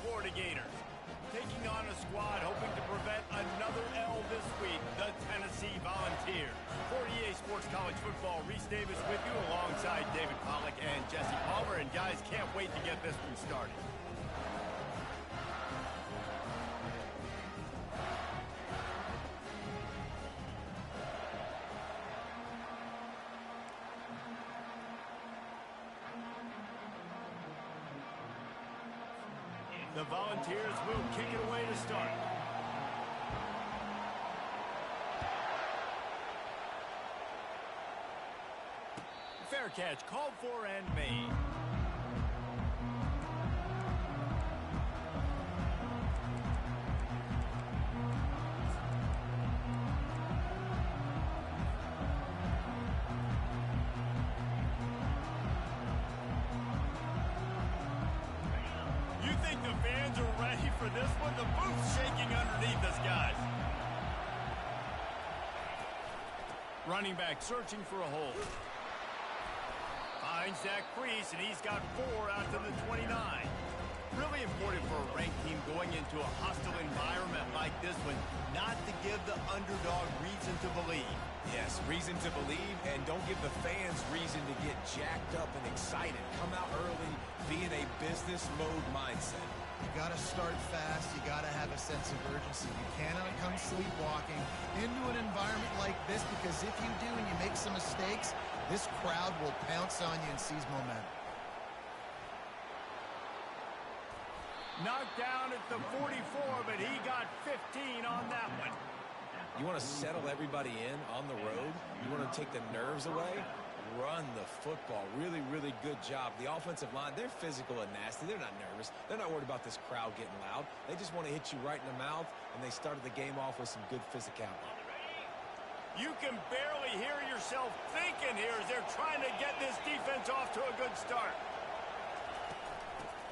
Florida Gators. Taking on a squad hoping to prevent another L this week, the Tennessee Volunteers. For EA Sports College Football, Reese Davis with you alongside David Pollack and Jesse Palmer. And guys, can't wait to get this one started. The Volunteers will kick it away to start. Fair catch, called for and made. For this one, the booth's shaking underneath us, guys. Running back searching for a hole. Finds that crease, and he's got 4 out to the 29. Really important for a ranked team going into a hostile environment like this one, not to give the underdog reason to believe. Yes, reason to believe, and don't give the fans reason to get jacked up and excited. Come out early, be in a business mode mindset. You got to start fast. You got to have a sense of urgency. You cannot come sleepwalking into an environment like this, because if you do and you make some mistakes, this crowd will pounce on you and seize momentum. Knocked down at the 44, but he got 15 on that one. You want to settle everybody in on the road? You want to take the nerves away? Run the football. Really, really good job. The offensive line, they're physical and nasty. They're not nervous. They're not worried about this crowd getting loud. They just want to hit you right in the mouth, and they started the game off with some good physicality. You can barely hear yourself thinking here as they're trying to get this defense off to a good start.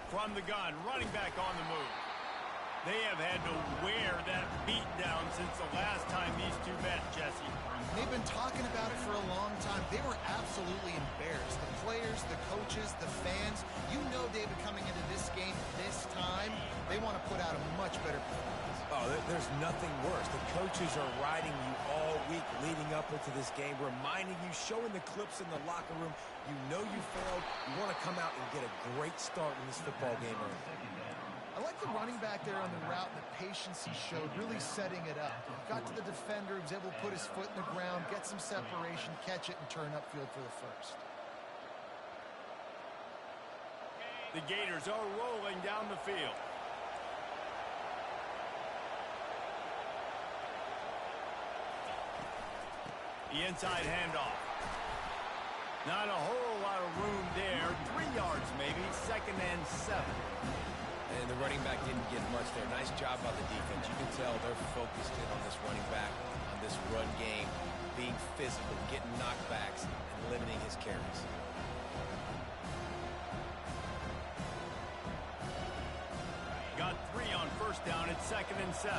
From the gun, running back on the move. They have had to wear that beat down since the last time these two met, Jesse. They've been talking about it for a long time. They were absolutely embarrassed. The players, the coaches, the fans. You know, David, coming into this game this time, they want to put out a much better performance. Oh, there's nothing worse. The coaches are riding you all week leading up into this game, reminding you, showing the clips in the locker room. You know you failed. You want to come out and get a great start in this football game early. I like the running back there on the route and the patience he showed, really setting it up. Got to the defender, was able to put his foot in the ground, get some separation, catch it, and turn upfield for the first. The Gators are rolling down the field. The inside handoff. Not a whole lot of room there. 3 yards maybe, 2nd and 7. And the running back didn't get much there. Nice job by the defense. You can tell they're focused in on this running back, on this run game, being physical, getting knockbacks, and limiting his carries. Got 3 on 1st down at 2nd and 7.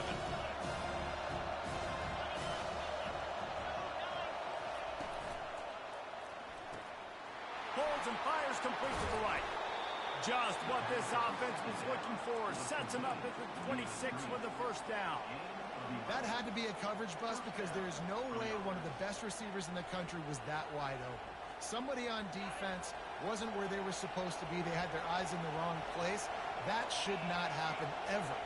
Holds and fires complete to the right. Just what this offense was looking for. Sets him up at the 26 with the 1st down. That had to be a coverage bust, because there is no way one of the best receivers in the country was that wide open. Somebody on defense wasn't where they were supposed to be. They had their eyes in the wrong place. That should not happen ever.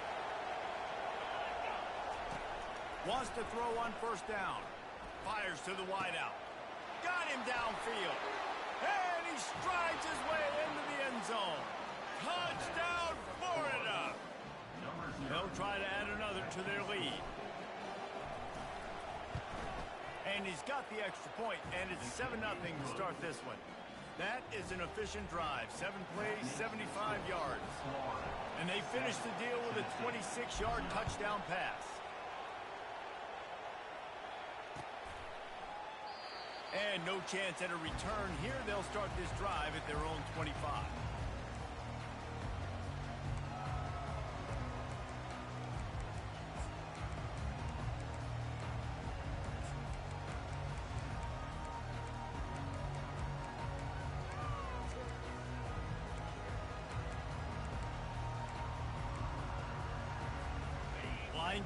Wants to throw on 1st down. Fires to the wideout. Got him downfield. And he strides his way into the end zone. Touchdown, Florida! They'll try to add another to their lead. And he's got the extra point, and it's 7-0 to start this one. That is an efficient drive. 7 plays, 75 yards. And they finish the deal with a 26-yard touchdown pass. And no chance at a return here. They'll start this drive at their own 25.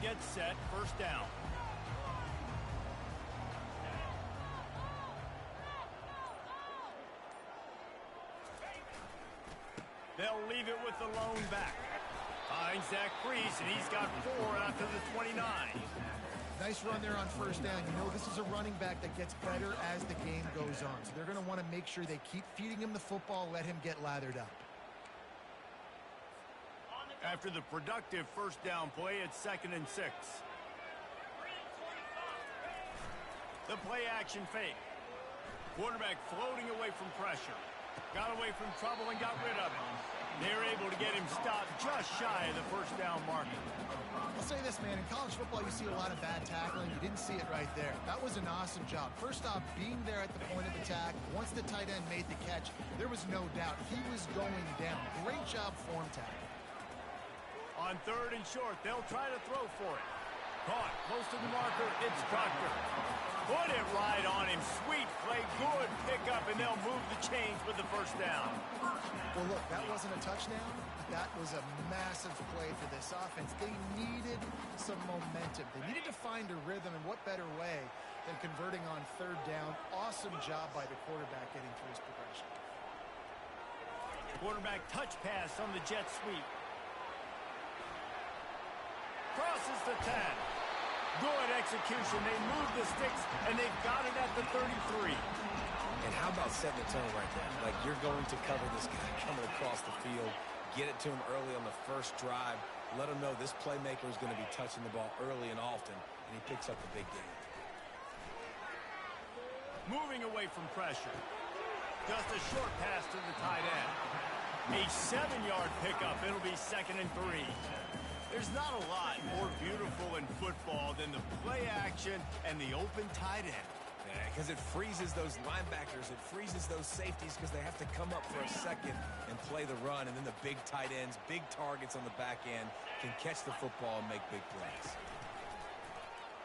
gets set, first down. They'll leave it with the lone back. Finds that crease, and he's got 4 after the 29. Nice run there on first down. You know, this is a running back that gets better as the game goes on. So they're going to want to make sure they keep feeding him the football, let him get lathered up. After the productive first down play, it's 2nd and 6. The play action fake. Quarterback floating away from pressure. Got away from trouble and got rid of it. They're able to get him stopped just shy of the first down marker. I'll say this, man. In college football, you see a lot of bad tackling. You didn't see it right there. That was an awesome job. First off, being there at the point of attack. Once the tight end made the catch, there was no doubt he was going down. Great job form tackling. On 3rd and short, they'll try to throw for it. Caught close to the marker. It's Proctor. Put it right on him. Sweet play. Good pickup, and they'll move the chains with the first down. Well, look, that wasn't a touchdown, but that was a massive play for this offense. They needed some momentum. They needed to find a rhythm, and what better way than converting on 3rd down. Awesome job by the quarterback getting through his progression. Quarterback touch pass on the jet sweep. Crosses the 10. Good execution. They move the sticks, and they've got it at the 33. And how about setting the tone right there? Like, you're going to cover this guy coming across the field, get it to him early on the first drive, let him know this playmaker is going to be touching the ball early and often, and he picks up the big game. Moving away from pressure. Just a short pass to the tight end. A 7-yard pickup. It'll be 2nd and 3. There's not a lot more beautiful in football than the play action and the open tight end. Yeah, because it freezes those linebackers. It freezes those safeties because they have to come up for a second and play the run. And then the big tight ends, big targets on the back end can catch the football and make big plays.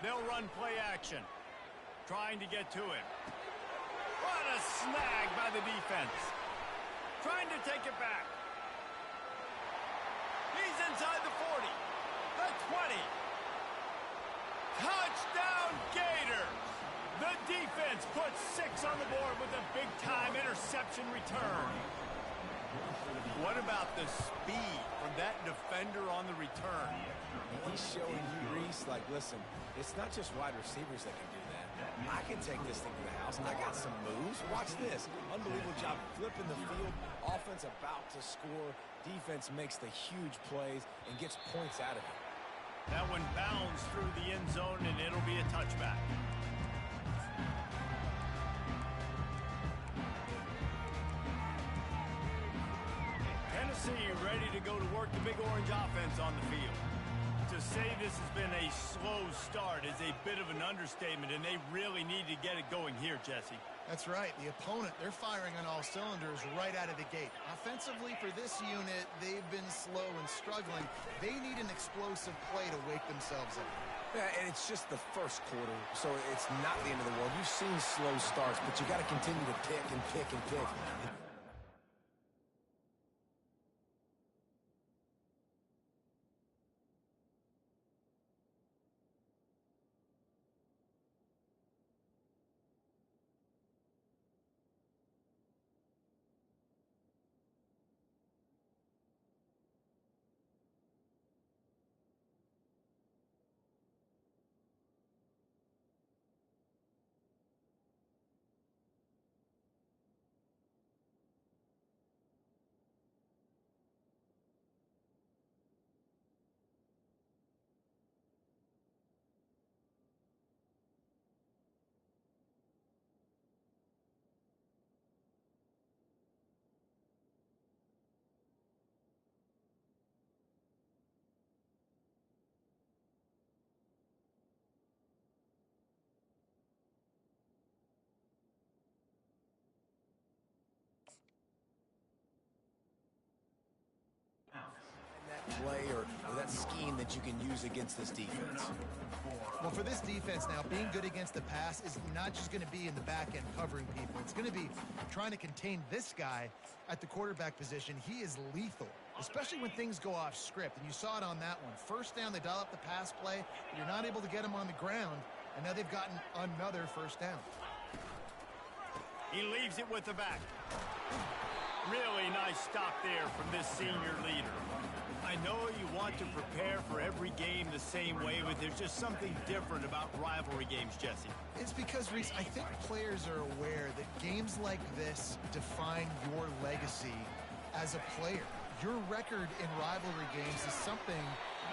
They'll run play action. Trying to get to him. What a snag by the defense. Trying to take it back. He's inside the 40. The 20. Touchdown Gators. The defense puts 6 on the board with a big-time interception return. What about the speed from that defender on the return? He's showing you, Reese, like, listen, it's not just wide receivers that can do that. I can take this thing to the house. I got some moves. Watch this. Unbelievable job flipping the field. Offense about to score. Defense makes the huge plays and gets points out of it. That one bounds through the end zone, and it'll be a touchback. Tennessee ready to go to work the Big Orange offense on the field. To say this has been a slow start is a bit of an understatement, and they really need to get it going here, Jesse. That's right. The opponent, they're firing on all cylinders right out of the gate. Offensively for this unit, they've been slow and struggling. They need an explosive play to wake themselves up. Yeah, and it's just the first quarter, so it's not the end of the world. You've seen slow starts, but you got to continue to pick and pick and pick. Play or that scheme that you can use against this defense? Well, for this defense now, being good against the pass is not just going to be in the back end covering people. It's going to be trying to contain this guy at the quarterback position. He is lethal especially when things go off script. And you saw it on that one. First down, they dial up the pass play. But you're not able to get them on the ground, and now they've gotten another first down. He leaves it with the back. Really nice stop there from this senior leader. I know you want to prepare for every game the same way, but there's just something different about rivalry games, Jesse. It's because, Reese, I think players are aware that games like this define your legacy as a player. Your record in rivalry games is something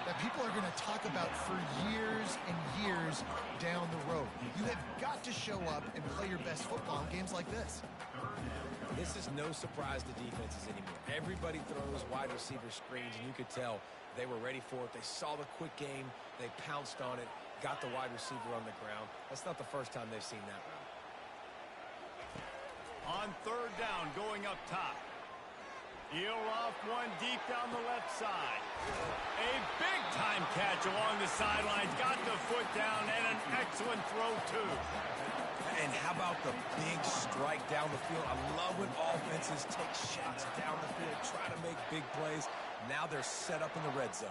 that people are going to talk about for years and years down the road. You have got to show up and play your best football in games like this. This is no surprise to defenses anymore. Everybody throws wide receiver screens, and you could tell they were ready for it. They saw the quick game. They pounced on it, got the wide receiver on the ground. That's not the first time they've seen that route. On third down, going up top. He'll off one deep down the left side. A big-time catch along the sidelines. Got the foot down, and an excellent throw, too. And how about the big strike down the field? I love when offenses take shots down the field, try to make big plays. Now they're set up in the red zone.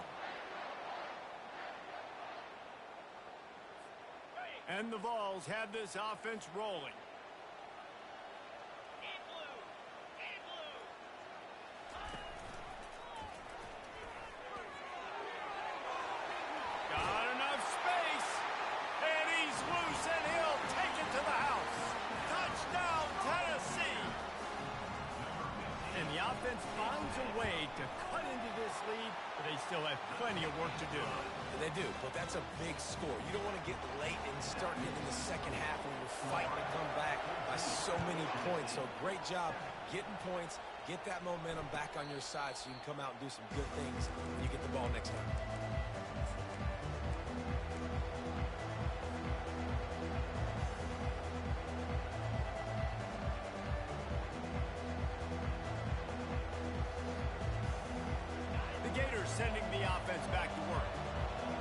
And the Vols have this offense rolling. Got enough space. And he's loose, and he'll take it to the house. Touchdown, Tennessee. And the offense finds a way to cut into this lead, but they still have plenty of work to do. They do, but that's a big score. You don't want to get late and start it in the second half when you're fighting to come back by so many points. So great job getting points, get that momentum back on your side so you can come out and do some good things when you get the ball next time. Sending the offense back to work.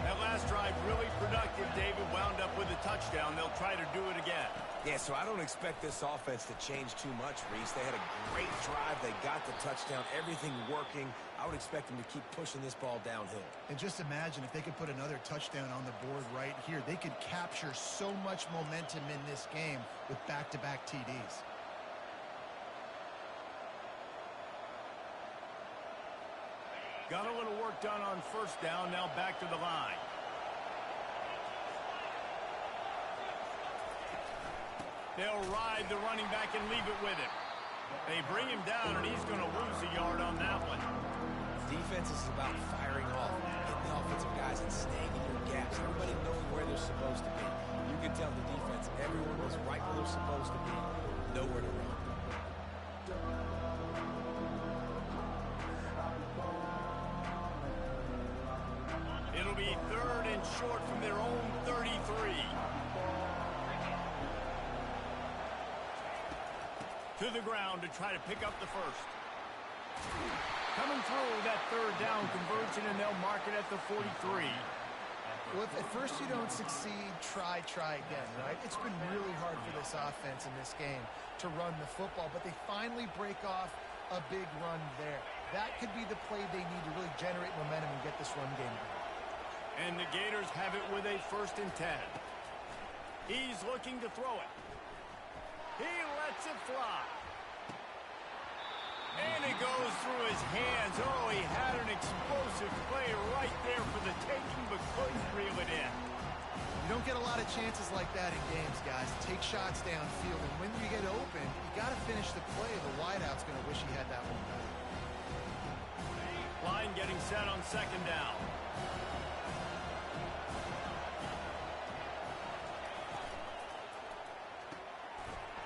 That last drive really productive. David wound up with a touchdown. They'll try to do it again. Yeah, so I don't expect this offense to change too much, Reese. They had a great drive. They got the touchdown. Everything working. I would expect them to keep pushing this ball downhill. And just imagine if they could put another touchdown on the board right here. They could capture so much momentum in this game with back-to-back TDs. Got a little work done on first down, now back to the line. They'll ride the running back and leave it with him. They bring him down, and he's going to lose a yard on that one. Defense is about firing off, getting the offensive guys and staying in your gaps. Everybody knowing where they're supposed to be. You can tell the defense, everyone was right where they're supposed to be, nowhere to run. It'll be third and short from their own 33. To the ground to try to pick up the first. Coming through that third down conversion, and they'll mark it at the 43. Well, if at first you don't succeed, try again, right? It's been really hard for this offense in this game to run the football, but they finally break off a big run there. That could be the play they need to really generate momentum and get this run game going. And the Gators have it with a 1st and 10. He's looking to throw it. He lets it fly. And it goes through his hands. Oh, he had an explosive play right there for the taking, but couldn't reel it in. You don't get a lot of chances like that in games, guys. Take shots downfield, and when you get open, you got to finish the play. The wideout's going to wish he had that one better. Line getting set on 2nd down.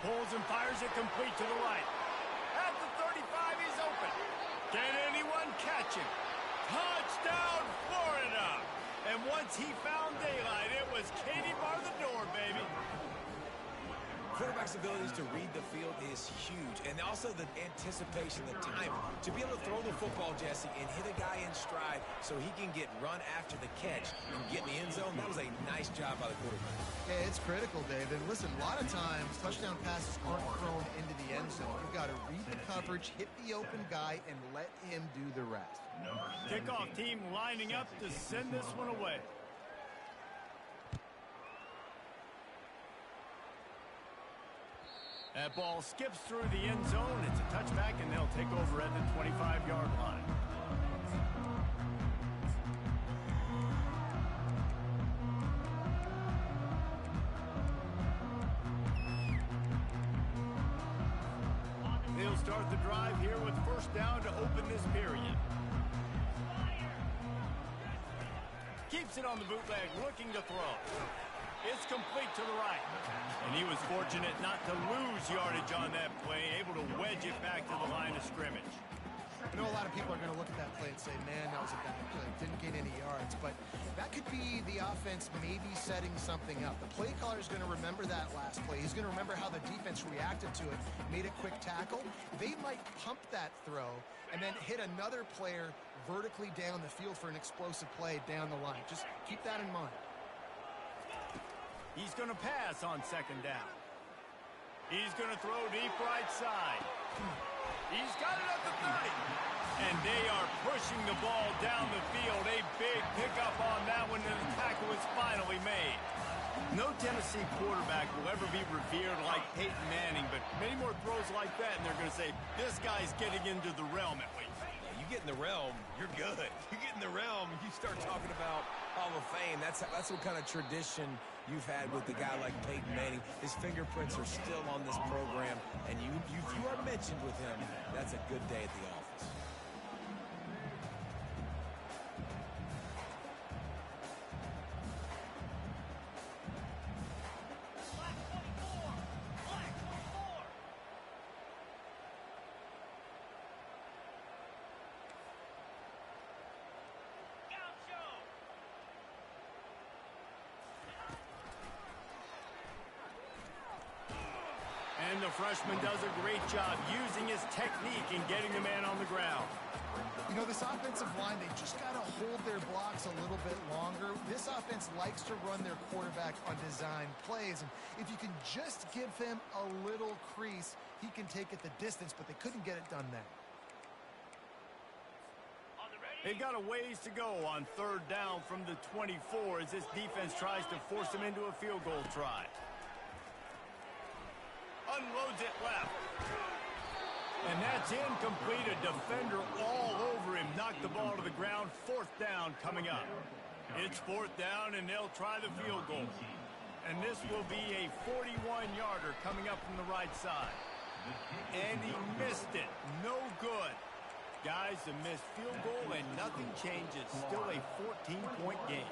Pulls and fires it complete to the right. At the 35, he's open. Can anyone catch him? Touchdown, Florida! And once he found daylight, it was Katie bar the door, baby. quarterback's abilities to read the field is huge. And also the anticipation, the timing. To be able to throw the football, Jesse, and hit a guy in stride so he can get run after the catch and get in the end zone, that was a nice job by the quarterback. Yeah, it's critical, Dave. And listen, a lot of times, touchdown passes aren't thrown into the end zone. You've got to read the coverage, hit the open guy, and let him do the rest. Kickoff team lining up to send this one away. That ball skips through the end zone. It's a touchback, and they'll take over at the 25-yard line. They'll start the drive here with first down to open this period. Keeps it on the bootleg, looking to throw. It's complete to the right. And he was fortunate not to lose yardage on that play, able to wedge it back to the line of scrimmage. I know a lot of people are going to look at that play and say, man, that was a bad play. Didn't gain any yards. But that could be the offense maybe setting something up. The play caller is going to remember that last play. He's going to remember how the defense reacted to it, made a quick tackle. They might pump that throw and then hit another player vertically down the field for an explosive play down the line. Just keep that in mind. He's going to pass on second down. He's going to throw deep right side. He's got it at the 30. And they are pushing the ball down the field. A big pickup on that one, and the tackle is finally made. No Tennessee quarterback will ever be revered like Peyton Manning, but many more throws like that, and they're going to say, this guy's getting into the realm at least. You get in the realm, you're good. You get in the realm, you start talking about Hall of Fame. That's what kind of tradition you've had with a guy like Peyton Manning. His fingerprints are still on this program, and you are mentioned with him. That's a good day at the office. And the freshman does a great job using his technique and getting the man on the ground. You know, this offensive line, they just got to hold their blocks a little bit longer. This offense likes to run their quarterback on design plays. And if you can just give him a little crease, he can take it the distance, but they couldn't get it done there. They've got a ways to go on third down from the 24 as this defense tries to force them into a field goal try. Unloads it left. And that's incomplete. A defender all over him. Knocked the ball to the ground. Fourth down coming up. It's fourth down, and they'll try the field goal. And this will be a 41-yarder coming up from the right side. And he missed it. No good. Guys, a missed field goal, and nothing changes. Still a 14-point game.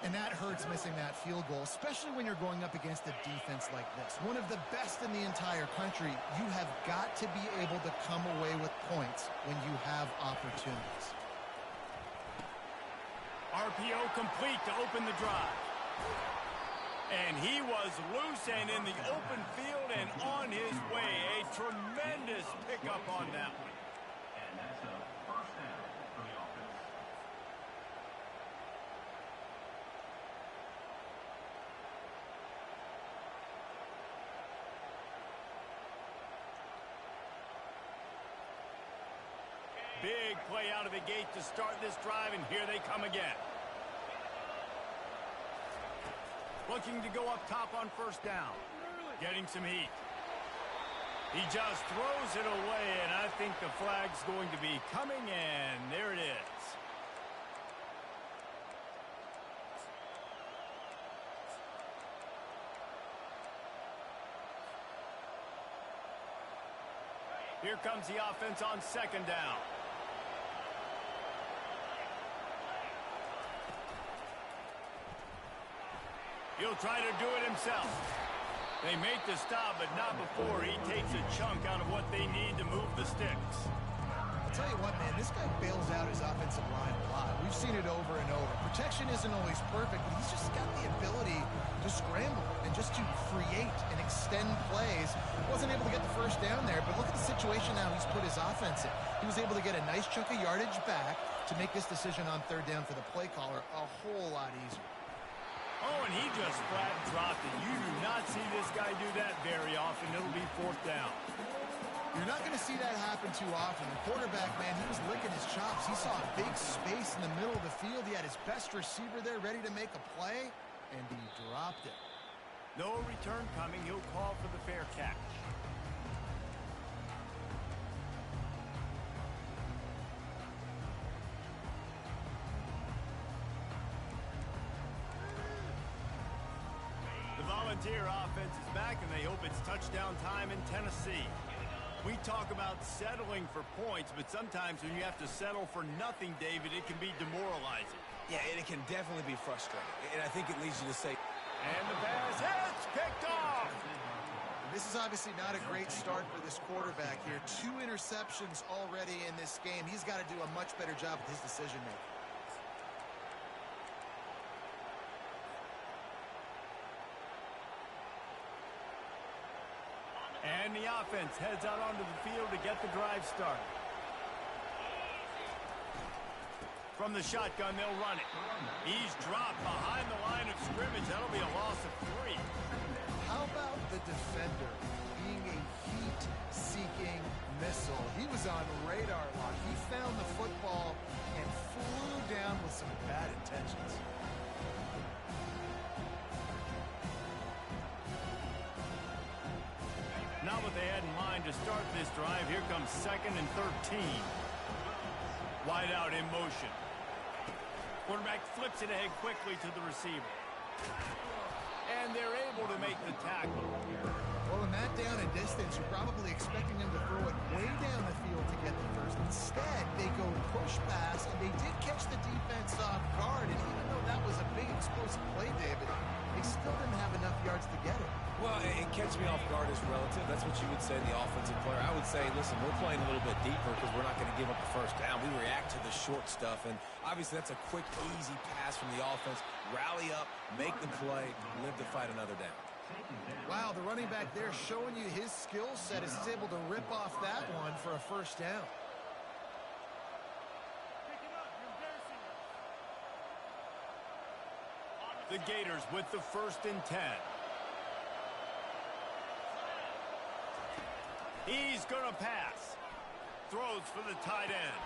And that hurts, missing that field goal, especially when you're going up against a defense like this. One of the best in the entire country. You have got to be able to come away with points when you have opportunities. RPO complete to open the drive. And he was loose and in the open field and on his way. A tremendous pickup on that one. And that's a first down for the offense. Big play out of the gate to start this drive, and here they come again. Looking to go up top on first down. Getting some heat. He just throws it away, and I think the flag's going to be coming, and there it is. Here comes the offense on second down. He'll try to do it himself. They make the stop, but not before he takes a chunk out of what they need to move the sticks. tell you what, man, this guy bails out his offensive line a lot. We've seen it over and over. Protection isn't always perfect, but he's just got the ability to scramble and just to create and extend plays. Wasn't able to get the first down there, but look at the situation now he's put his offense in. He was able to get a nice chunk of yardage back to make this decision on third down for the play caller a whole lot easier. Oh, and he just flat dropped it. You do not see this guy do that very often. It'll be fourth down. You're not going to see that happen too often. The quarterback, man, he was licking his chops. He saw a big space in the middle of the field. He had his best receiver there ready to make a play, and he dropped it. No return coming. He'll call for the fair catch. The Volunteer offense is back, and they hope it's touchdown time in Tennessee. We talk about settling for points, but sometimes when you have to settle for nothing, David, it can be demoralizing. Yeah, and it can definitely be frustrating. And I think it leads you to say... And the pass hits, picked off! This is obviously not a great start for this quarterback here. 2 interceptions already in this game. He's got to do a much better job with his decision-making. And the offense heads out onto the field to get the drive started. From the shotgun, they'll run it. He's dropped behind the line of scrimmage. That'll be a loss of 3. How about the defender being a heat-seeking missile? He was on radar lock. He found the football and flew down with some bad intentions. Not what they had in mind to start this drive. Here comes 2nd and 13. Wide out in motion. Quarterback flips it ahead quickly to the receiver. And they're able to make the tackle. Well, in that down and distance, you're probably expecting them to throw it way down the field to get the first. Instead, they go push pass, and they did catch the defense off guard. And even though that was a big explosive play, David, they still didn't have enough yards to get it. Well, and catch me off guard is relative. That's what you would say to the offensive player. I would say, listen, we're playing a little bit deeper because we're not going to give up the first down. We react to the short stuff, and obviously that's a quick, easy pass from the offense. Rally up, make the play, live to fight another down. Wow, the running back there showing you his skill set as he's able to rip off that one for a first down. The Gators with the 1st and 10. He's going to pass. Throws for the tight end.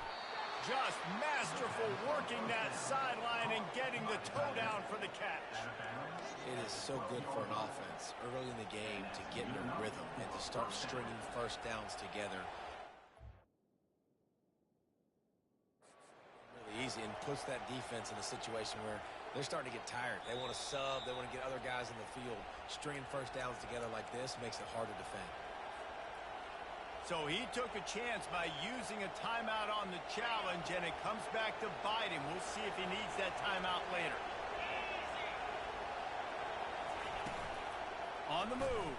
Just masterful working that sideline and getting the toe down for the catch. It is so good for an offense early in the game to get in a rhythm and to start stringing first downs together. Really easy, and puts that defense in a situation where they're starting to get tired. They want to sub. They want to get other guys in the field. Stringing first downs together like this makes it hard to defend. So he took a chance by using a timeout on the challenge, and it comes back to bite him. We'll see if he needs that timeout later. On the move.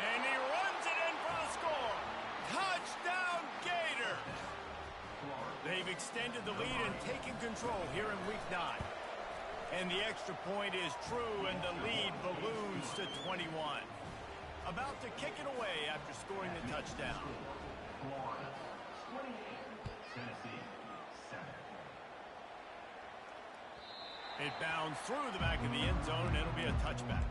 And he runs it in for the score. Touchdown, Gators! They've extended the lead and taken control here in Week 9. And the extra point is true, and the lead balloons to 21. About to kick it away after scoring the touchdown. It bounds through the back of the end zone, and it'll be a touchback.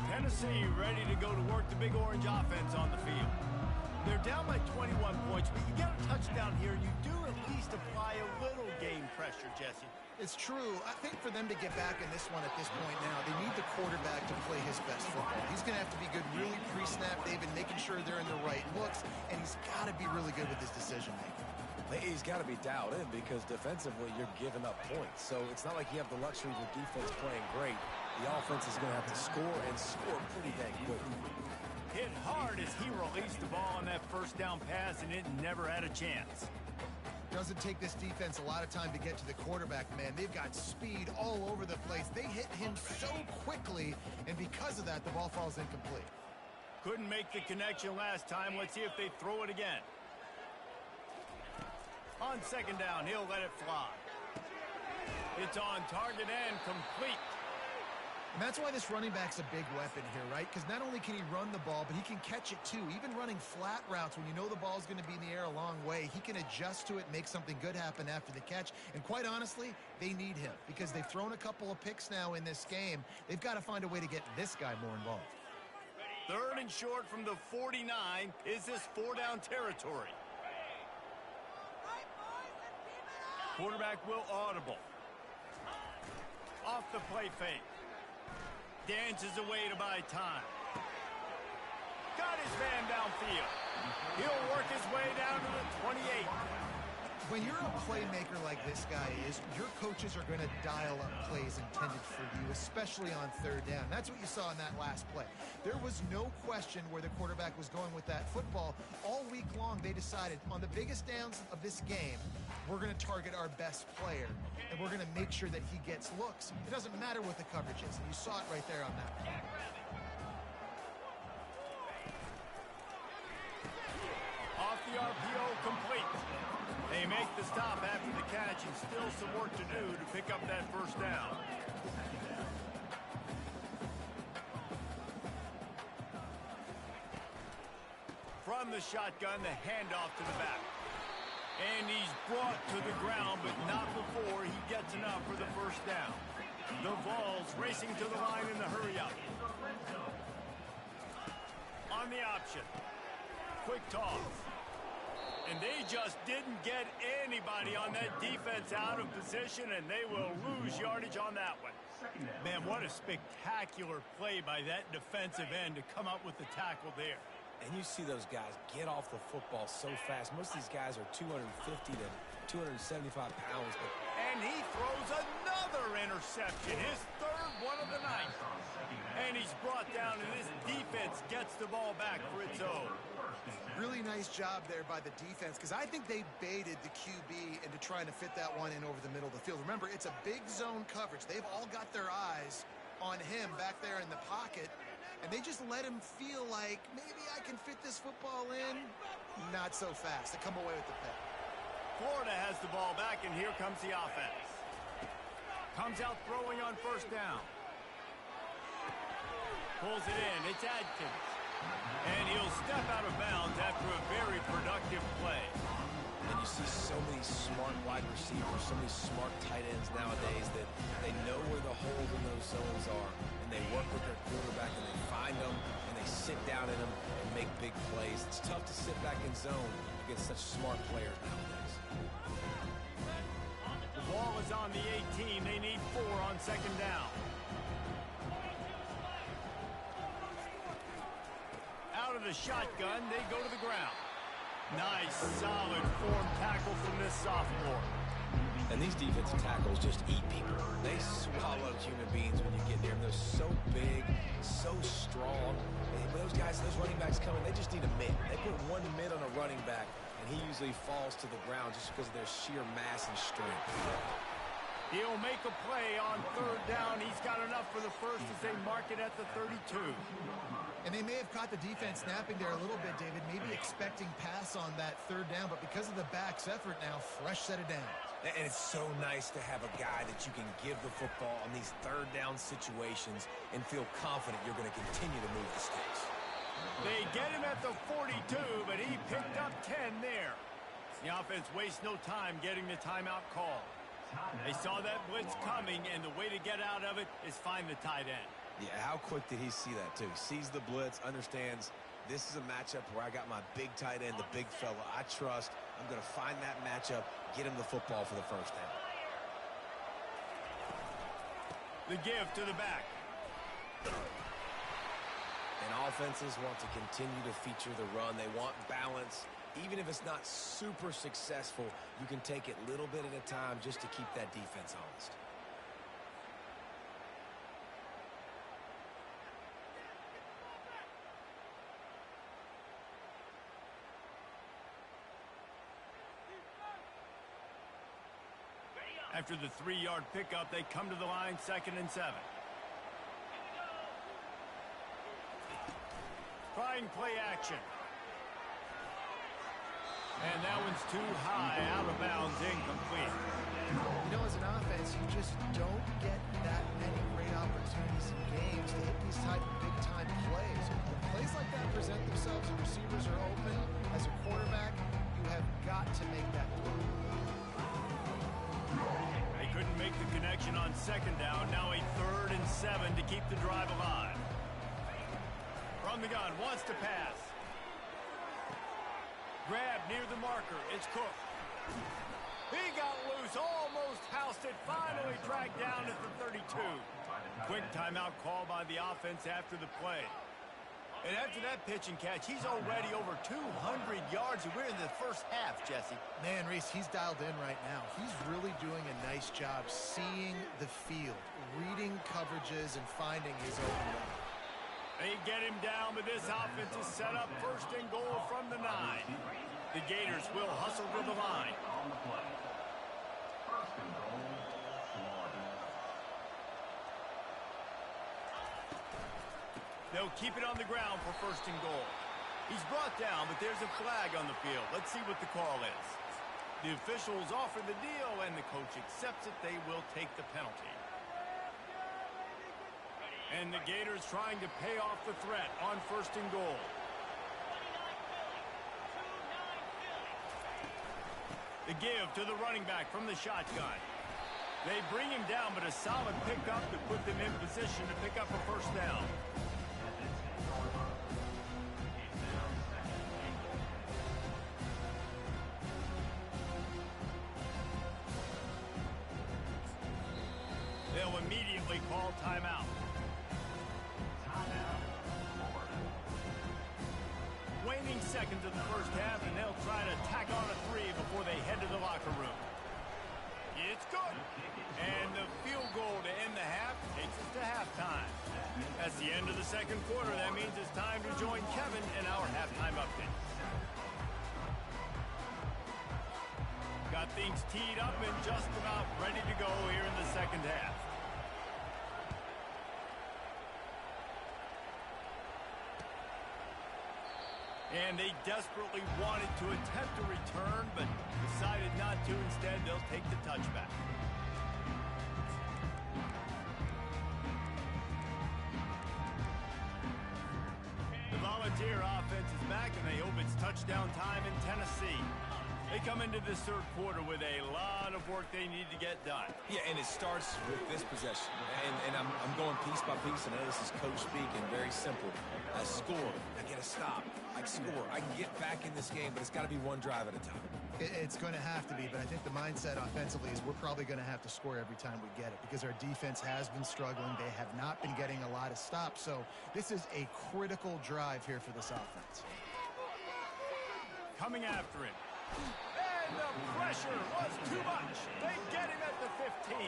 Tennessee ready to go to work the Big Orange offense on the field. They're down by 21 points, but you get a touchdown here, you do at least apply a little game pressure, Jesse. It's true. I think for them to get back in this one at this point now, they need the quarterback to play his best football. He's going to have to be good really pre-snap, David, making sure they're in the right looks, and he's got to be really good with his decision-making. He's got to be dialed in because defensively you're giving up points. So it's not like you have the luxury of your defense playing great. The offense is going to have to score and score pretty dang quickly. Hit hard as he released the ball on that first down pass, and it never had a chance. Doesn't take this defense a lot of time to get to the quarterback, man. They've got speed all over the place. They hit him so quickly, and because of that, the ball falls incomplete. Couldn't make the connection last time. Let's see if they throw it again. On second down, he'll let it fly. It's on target and complete. And that's why this running back's a big weapon here, right? Because not only can he run the ball, but he can catch it too. Even running flat routes when you know the ball's going to be in the air a long way, he can adjust to it, make something good happen after the catch. And quite honestly, they need him because they've thrown a couple of picks now in this game. They've got to find a way to get this guy more involved. Third and short from the 49. Is this four-down territory? Quarterback will audible. Off the play fake. Dances away to buy time. Got his man downfield. He'll work his way down to the 28. When you're a playmaker like this guy is, your coaches are going to dial up plays intended for you, especially on third down. That's what you saw in that last play. There was no question where the quarterback was going with that football. All week long, they decided on the biggest downs of this game, we're going to target our best player, and we're going to make sure that he gets looks. It doesn't matter what the coverage is, and you saw it right there on that play. Off the RPO, complete. They make the stop after the catch, and still some work to do to pick up that first down. From the shotgun, the handoff to the back. And he's brought to the ground, but not before he gets enough for the first down. The Vols racing to the line in the hurry-up. On the option. Quick toss. And they just didn't get anybody on that defense out of position, and they will lose yardage on that one. Man, what a spectacular play by that defensive end to come up with the tackle there. And you see those guys get off the football so fast. Most of these guys are 250 to 275 pounds. And he throws another interception, his third one of the night. And he's brought down, and this defense gets the ball back for its own. Really nice job there by the defense because I think they baited the QB into trying to fit that one in over the middle of the field. Remember, it's a big zone coverage. They've all got their eyes on him back there in the pocket, and they just let him feel like maybe I can fit this football in. Not so fast. They come away with the pick. Florida has the ball back, and here comes the offense. Comes out throwing on first down. Pulls it in. It's Adkins. And he'll step out of bounds after a very productive play. And you see so many smart wide receivers, so many smart tight ends nowadays that they know where the holes in those zones are, and they work with their quarterback, and they find them, and they sit down in them and make big plays. It's tough to sit back in zone against such smart players nowadays. The ball is on the 18. They need 4 on second down. Out of the shotgun, they go to the ground. Nice, solid form tackle from this sophomore. And these defensive tackles just eat people. They swallow human beings when you get near them. They're so big, so strong. When those guys, those running backs come in, they just need a mid. They put one mid on a running back, and he usually falls to the ground just because of their sheer mass and strength. He'll make a play on third down. He's got enough for the first as they mark it at the 32. And they may have caught the defense snapping there a little bit, David, maybe expecting pass on that third down, but because of the back's effort now, fresh set of downs. And it's so nice to have a guy that you can give the football on these third down situations and feel confident you're going to continue to move the sticks. They get him at the 42, but he picked up 10 there. The offense wastes no time getting the timeout call. They saw that blitz coming, and the way to get out of it is find the tight end. Yeah, how quick did he see that, too? Sees the blitz, understands this is a matchup where I got my big tight end, the big fella I trust. I'm going to find that matchup, get him the football for the first down. The give to the back. And offenses want to continue to feature the run. They want balance. Even if it's not super successful, you can take it little bit at a time just to keep that defense honest. After the 3-yard pickup, they come to the line, 2nd and 7. Trying play action. And that one's too high, out of bounds, incomplete. You know, as an offense, you just don't get that many great opportunities in games to hit these type of big-time plays. When plays like that present themselves and receivers are open, as a quarterback, you have got to make that play. They couldn't make the connection on 2nd down. Now a 3rd and 7 to keep the drive alive. From the gun, wants to pass. Grab near the marker. It's Cook. He got loose, almost housed it, finally tracked down at the 32. Quick timeout call by the offense after the play. And after that pitch and catch, he's already over 200 yards, and we're in the first half, Jesse. Man, Reese, he's dialed in right now. He's really doing a nice job seeing the field, reading coverages, and finding his open run. They get him down, but this offense is set up 1st and goal from the 9. The Gators will hustle to the line. On the play. 1st and goal, 1. They'll keep it on the ground for 1st and goal. He's brought down, but there's a flag on the field. Let's see what the call is. The officials offer the deal, and the coach accepts it. They will take the penalty. And the Gators trying to pay off the threat on 1st and goal. The give to the running back from the shotgun. They bring him down, but a solid pickup to put them in position to pick up a 1st down. They'll immediately call timeout. Waning seconds of the 1st half, and they'll try to tack on a 3 before they head to the locker room. It's good. And the field goal to end the half takes us to halftime. That's the end of the 2nd quarter. That means it's time to join Kevin in our halftime update. Got things teed up and just about ready to go here in the 2nd half. And they desperately wanted to attempt a return, but decided not to. Instead, they'll take the touchback. The Volunteer offense is back, and they hope it's touchdown time in Tennessee. They come into this 3rd quarter with a lot of work they need to get done. Yeah, and it starts with this possession. And I'm going piece by piece. I know this is coach speaking, very simple. I score. I get a stop. I score. I can get back in this game, but it's got to be one drive at a time. It's going to have to be, but I think the mindset offensively is we're probably going to have to score every time we get it because our defense has been struggling. They have not been getting a lot of stops. So this is a critical drive here for this offense. Coming after him. And the pressure was too much. They get him at the 15.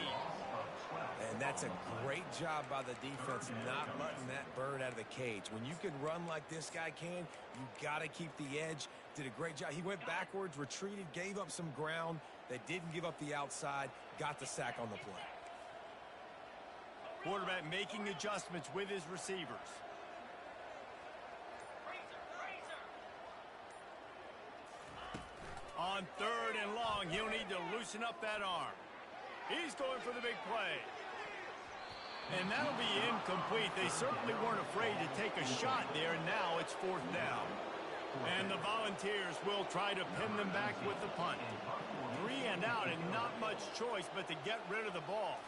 And that's a great job by the defense not letting that bird out of the cage. When you can run like this guy can, you got to keep the edge. Did a great job. He went backwards, retreated, gave up some ground. They didn't give up the outside, got the sack on the play. Quarterback making adjustments with his receivers. On 3rd and long, he'll need to loosen up that arm. He's going for the big play. And that'll be incomplete. They certainly weren't afraid to take a shot there, and now it's 4th down. And the Volunteers will try to pin them back with the punt. 3 and out, and not much choice but to get rid of the ball.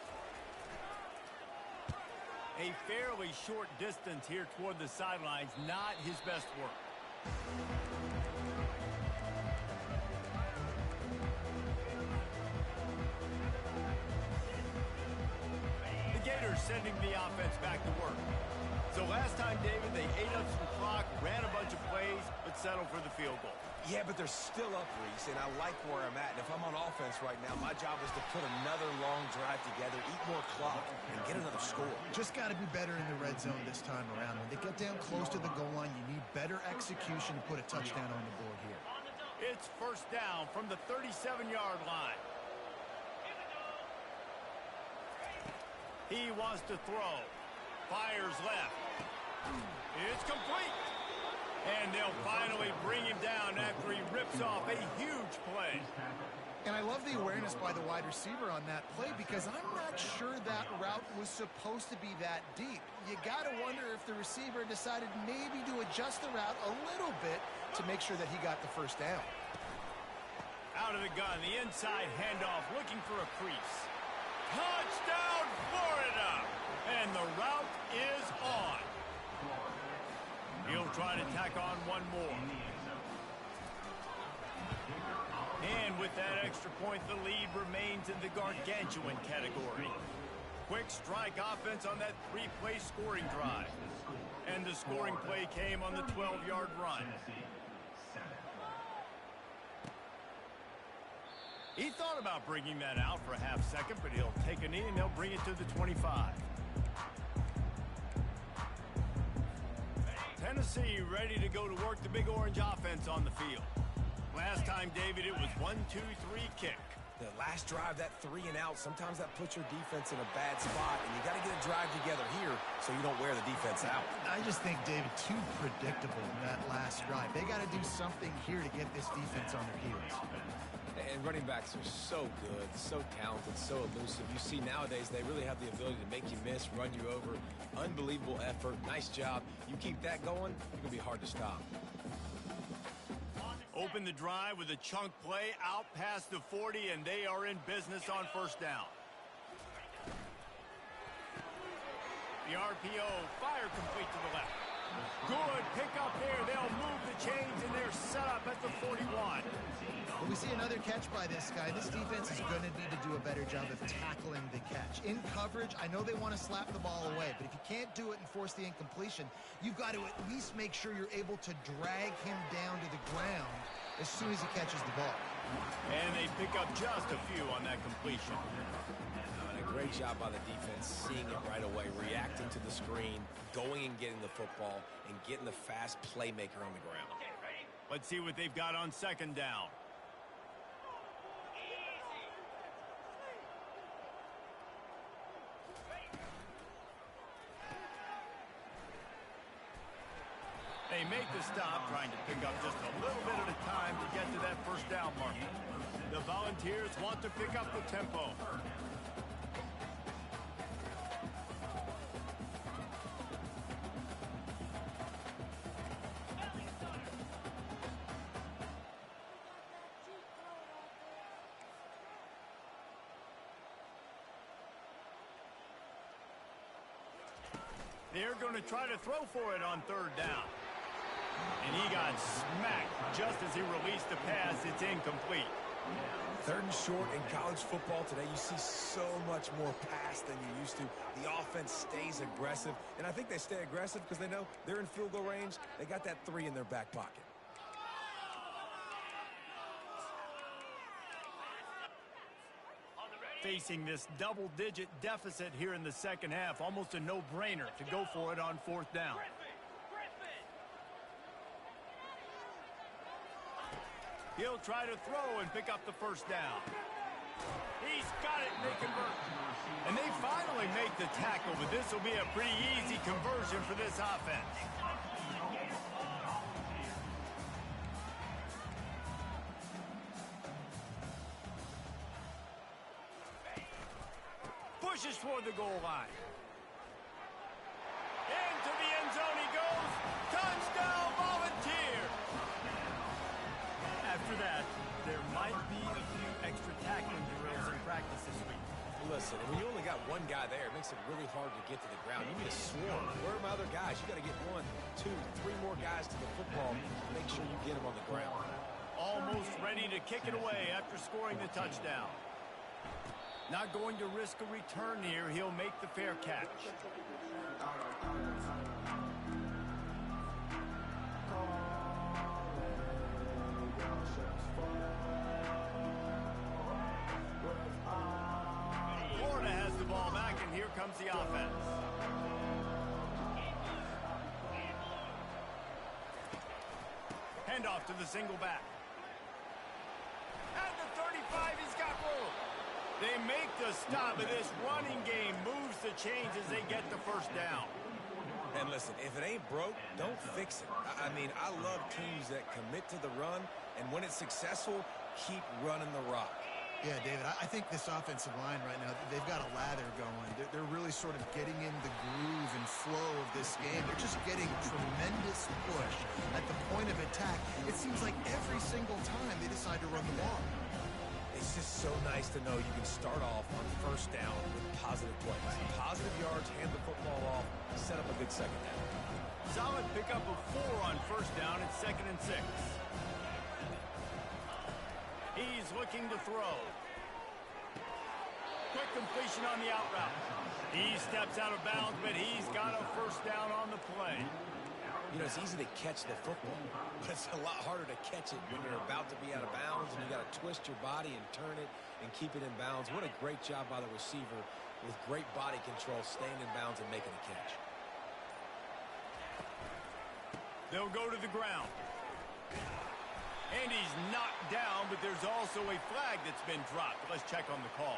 A fairly short distance here toward the sidelines, not his best work. The Gators sending the offense back to work. So last time, David, they ate up some clock, ran a bunch of plays, but settled for the field goal. Yeah, but they're still up, Reese, and I like where I'm at. And if I'm on offense right now, my job is to put another long drive together, eat more clock, and get another score. Just got to be better in the red zone this time around. When they get down close to the goal line, you need better execution to put a touchdown on the board here. It's first down from the 37-yard line. He wants to throw. Fires left. It's complete. And they'll finally bring him down after he rips off a huge play. And I love the awareness by the wide receiver on that play because I'm not sure that route was supposed to be that deep. You got to wonder if the receiver decided maybe to adjust the route a little bit to make sure that he got the first down. Out of the gun, the inside handoff, looking for a crease. Touchdown, Florida! And the route is on. He'll try to tack on one more. And with that extra point, the lead remains in the gargantuan category. Quick strike offense on that three-play scoring drive. And the scoring play came on the 12-yard run. He thought about bringing that out for a half second, but he'll take a knee and they'll bring it to the 25. Tennessee ready to go to work the Big Orange offense on the field. Last time, David, it was 1-2-3 kick. The last drive, that 3 and out, sometimes that puts your defense in a bad spot, and you got to get a drive together here so you don't wear the defense out. I just think, David, too predictable in that last drive. They got to do something here to get this defense on their heels. And running backs are so good, so talented, so elusive. You see nowadays they really have the ability to make you miss, run you over. Unbelievable effort. Nice job. You keep that going, it's going to be hard to stop. Open the drive with a chunk play out past the 40, and they are in business on first down. The RPO, fire complete to the left. Good pickup there. They'll move the chains, and they're set up at the 41. Well, we see another catch by this guy. This defense is going to need to do a better job of tackling the catch. In coverage, I know they want to slap the ball away, but if you can't do it and force the incompletion, you've got to at least make sure you're able to drag him down to the ground as soon as he catches the ball. And they pick up just a few on that completion. And a great job by the defense, seeing it right away, reacting to the screen, going and getting the football, and getting the fast playmaker on the ground. Let's see what they've got on second down. They make the stop, trying to pick up just a little bit at a time to get to that first down marker. The Volunteers want to pick up the tempo. They're going to try to throw for it on third down. And he got smacked just as he released the pass. It's incomplete. Third and short in college football today, you see so much more pass than you used to. The offense stays aggressive, and I think they stay aggressive because they know they're in field goal range. They got that 3 in their back pocket. Facing this double-digit deficit here in the second half, almost a no-brainer to go for it on fourth down. He'll try to throw and pick up the first down. He's got it, and they convert. And they finally make the tackle, but this will be a pretty easy conversion for this offense. Pushes toward the goal line. Into the end zone he goes. Touchdown, Volunteers! After that, there might be a few extra tackling drills in practice this week. Listen, when you only got one guy there, it makes it really hard to get to the ground. You need a swarm. Where are my other guys? You got to get 1, 2, 3 more guys to the football. Make sure you get them on the ground. Almost ready to kick it away after scoring the touchdown. Not going to risk a return here. He'll make the fair catch. Florida has the ball back, and here comes the offense. Handoff to the single back. At the 35, he's got room. They make the stop, and this running game moves the chains as they get the first down. And listen, if it ain't broke, don't fix it. I mean, I love teams that commit to the run, and when it's successful, keep running the rock. Yeah, David, I think this offensive line right now, they've got a lather going. They're really sort of getting in the groove and flow of this game. They're just getting tremendous push at the point of attack. It seems like every single time they decide to run the ball. It's just so nice to know you can start off on first down with positive plays. Positive yards, hand the football off, set up a good second down. Solid pickup of 4 on first down at 2nd and 6. He's looking to throw. Quick completion on the out route. He steps out of bounds, but he's got a first down on the play. You know, it's easy to catch the football, but it's a lot harder to catch it when you're about to be out of bounds and you got to twist your body and turn it and keep it in bounds. What a great job by the receiver with great body control, staying in bounds and making a catch. They'll go to the ground. And he's knocked down, but there's also a flag that's been dropped. Let's check on the call.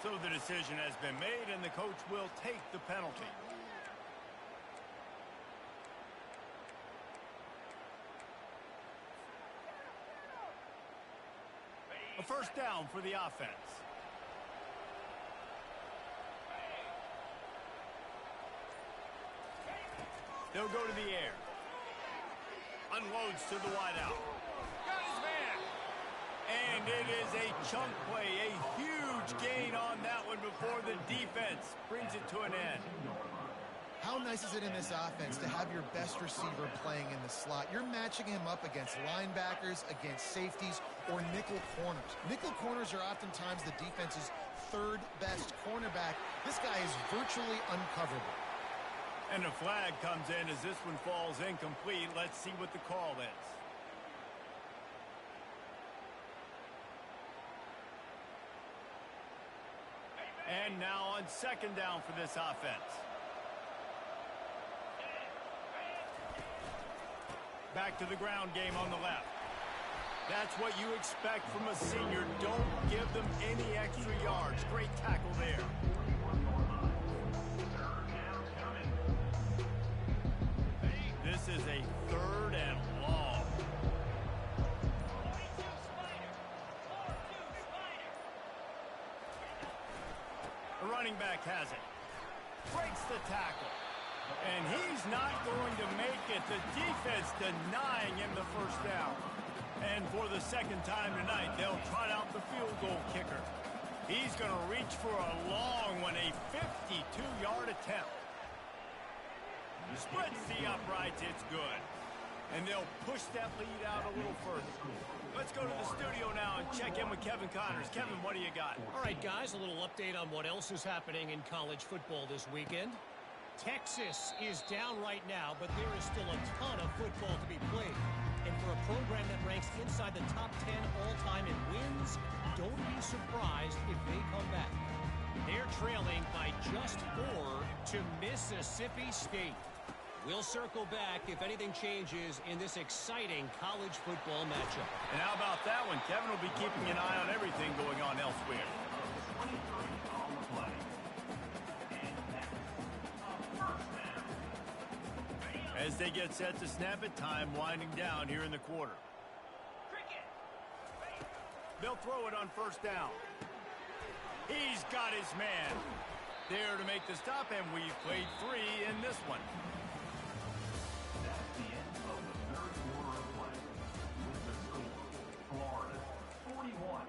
So the decision has been made, and the coach will take the penalty. A first down for the offense. They'll go to the air. Unloads to the wideout. Got his man. And it is a chunk play, a huge gain on that one before the defense brings it to an end. How nice is it in this offense to have your best receiver playing in the slot? You're matching him up against linebackers, against safeties, or nickel corners. Nickel corners are oftentimes the defense's third best cornerback. This guy is virtually uncoverable. And a flag comes in as this one falls incomplete. Let's see what the call is. And now on second down for this offense. Back to the ground game on the left. That's what you expect from a senior. Don't give them any extra yards. Great tackle there. This is a 3rd and long. The running back has it. Breaks the tackle. And he's not going to make it. The defense denying him the first down. And for the second time tonight, they'll trot out the field goal kicker. He's going to reach for a long one, a 52-yard attempt. Splits the uprights, it's good. And they'll push that lead out a little further. Let's go to the studio now and check in with Kevin Connors. Kevin, what do you got? All right, guys, a little update on what else is happening in college football this weekend. Texas is down right now, but there is still a ton of football to be played. And for a program that ranks inside the top 10 all-time in wins, don't be surprised if they come back. They're trailing by just 4 to Mississippi State. We'll circle back if anything changes in this exciting college football matchup. And how about that one? Kevin will be keeping an eye on everything going on elsewhere. As they get set to snap it, time winding down here in the quarter. They'll throw it on first down. He's got his man. There to make the stop, and we've played 3 in this one. That's the end of the 3rd quarter of play. With the score, Florida 41,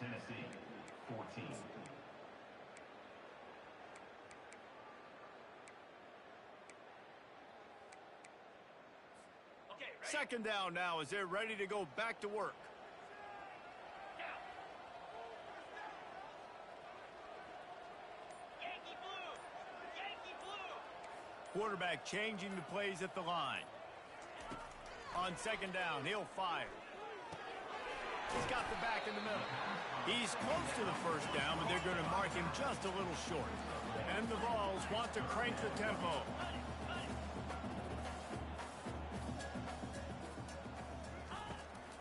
Tennessee 14. Second down now as they're ready to go back to work. Yankee blue! Yankee blue! Quarterback changing the plays at the line. On second down, he'll fire. He's got the back in the middle. He's close to the first down, but they're going to mark him just a little short. And the Vols want to crank the tempo.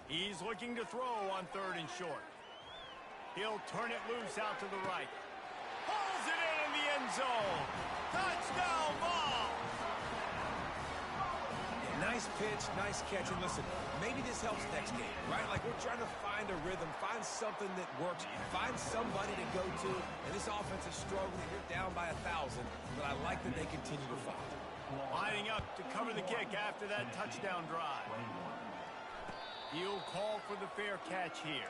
He's looking to throw on 3rd and short. He'll turn it loose out to the right. Pulls it in the end zone. Touchdown, Vols! Nice pitch, nice catch. And listen, maybe this helps next game, right? Like we're trying to find a rhythm, find something that works, find somebody to go to. And this offense is struggling. They're down by 1,000, but I like that they continue to fight. Lining up to cover the kick after that touchdown drive. He'll call for the fair catch here.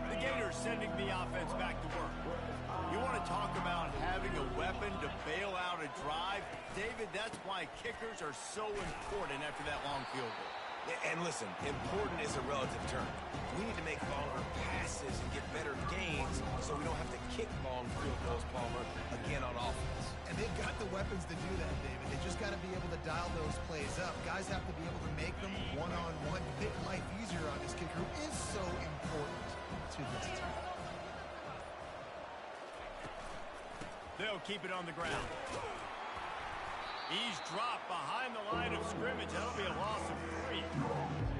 The Gators sending the offense back to work. You want to talk about having a weapon to bail out a drive? David, that's why kickers are so important after that long field goal. And listen, important is a relative term. We need to make longer passes and get better gains so we don't have to kick long field goals, Palmer, again on offense. And they've got the weapons to do that, David. They just got to be able to dial those plays up. Guys have to be able to make them one-on-one, make life easier on this kicker who is so important to this team. They'll keep it on the ground. He's dropped behind the line of scrimmage. That'll be a loss of 3.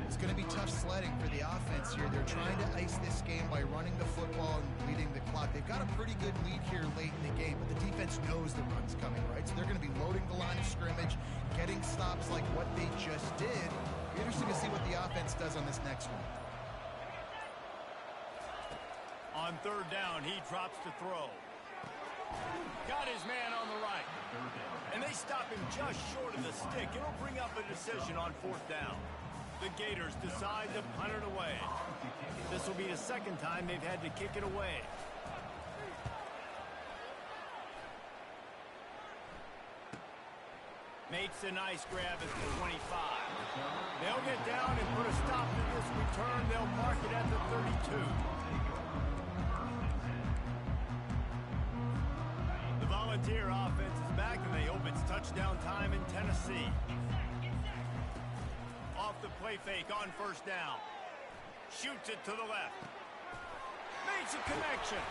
It's going to be tough sledding for the offense here. They're trying to ice this game by running the football and bleeding the clock. They've got a pretty good lead here late in the game, but the defense knows the run's coming, right? So they're going to be loading the line of scrimmage, getting stops like what they just did. Be interesting to see what the offense does on this next one. On 3rd down, he drops to throw. Got his man on the right. And they stop him just short of the stick. It'll bring up a decision on 4th down. The Gators decide to punt it away. This will be the second time they've had to kick it away. Makes a nice grab at the 25. They'll get down and put a stop to this return. They'll mark it at the 32. The Volunteer offense is back, and they hope it's touchdown time in Tennessee. Off the play fake on 1st down. Shoots it to the left. Makes a connection.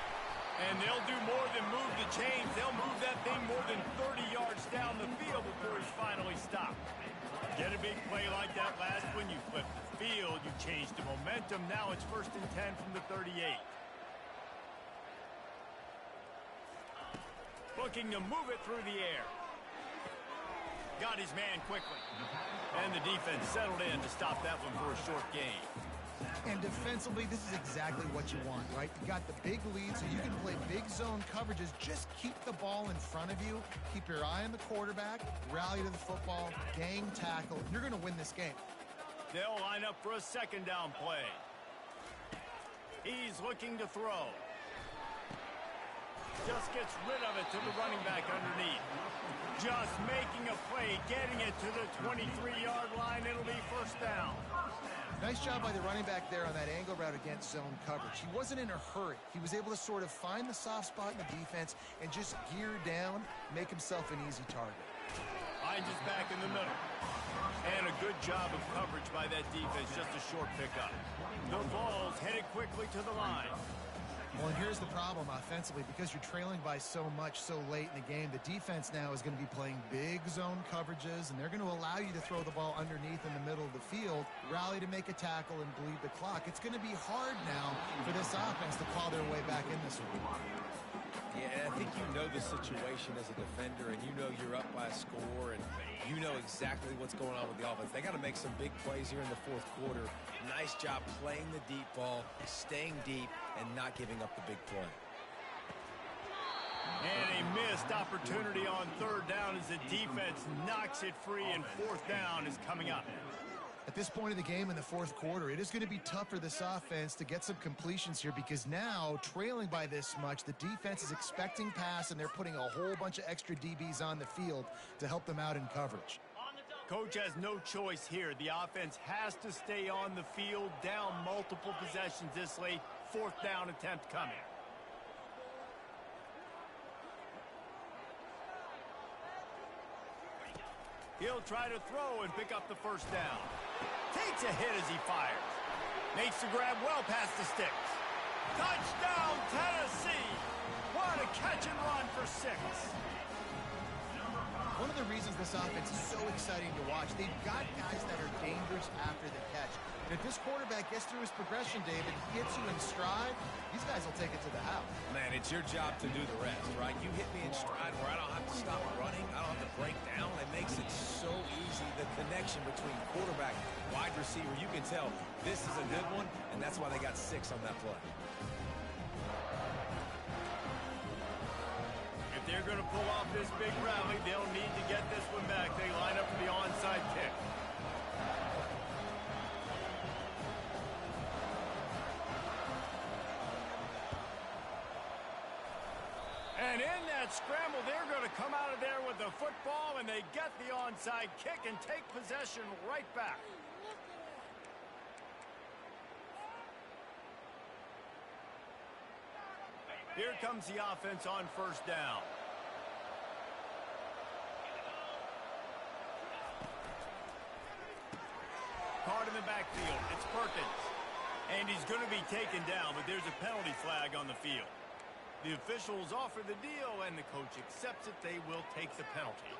And they'll do more than move the chains. They'll move that thing more than 30 yards down the field before he's finally stopped. Get a big play like that last when you flip the field. You change the momentum. Now it's 1st and 10 from the 38. Looking to move it through the air. Got his man quickly. And the defense settled in to stop that one for a short gain. And defensively, this is exactly what you want, right? You got the big lead, so you can play big zone coverages. Just keep the ball in front of you. Keep your eye on the quarterback. Rally to the football. Gang tackle. You're going to win this game. They'll line up for a 2nd down play. He's looking to throw. Just gets rid of it to the running back underneath. Just making a play, getting it to the 23-yard line. It'll be 1st down. Nice job by the running back there on that angle route against zone coverage. He wasn't in a hurry. He was able to sort of find the soft spot in the defense and just gear down, make himself an easy target. Hines is back in the middle. And a good job of coverage by that defense, just a short pickup. The Vols headed quickly to the line. Well, and here's the problem offensively. Because you're trailing by so much so late in the game, the defense now is going to be playing big zone coverages, and they're going to allow you to throw the ball underneath in the middle of the field, rally to make a tackle, and bleed the clock. It's going to be hard now for this offense to claw their way back in this one. Yeah, and I think you know the situation as a defender, and you know you're up by a score, and you know exactly what's going on with the offense. They got to make some big plays here in the 4th quarter. Nice job playing the deep ball, staying deep, and not giving up the big play. And a missed opportunity on 3rd down as the defense knocks it free, and 4th down is coming up. At this point of the game in the 4th quarter, it is going to be tough for this offense to get some completions here because now, trailing by this much, the defense is expecting pass, and they're putting a whole bunch of extra DBs on the field to help them out in coverage. Coach has no choice here. The offense has to stay on the field, down multiple possessions this late. 4th down attempt coming. He'll try to throw and pick up the first down. Takes a hit as he fires. Makes the grab well past the sticks. Touchdown, Tennessee! What a catch and run for 6. One of the reasons this offense is so exciting to watch, they've got guys that are dangerous after the catch. And if this quarterback gets through his progression, David, gets you in stride, these guys will take it to the house. Man, it's your job to do the rest, right? You hit me in stride where I don't have to stop running. I don't have to break down. It makes it so easy. The connection between quarterback, wide receiver, you can tell this is a good one, and that's why they got 6 on that play. If they're going to pull off this big rally, they'll need to get this one back. They line up for the onside kick. And in that scramble, they're going to come out of there with the football, and they get the onside kick and take possession right back. Here comes the offense on first down. Caught in the backfield. It's Perkins. And he's going to be taken down, but there's a penalty flag on the field. The officials offer the deal, and the coach accepts it. They will take the penalty.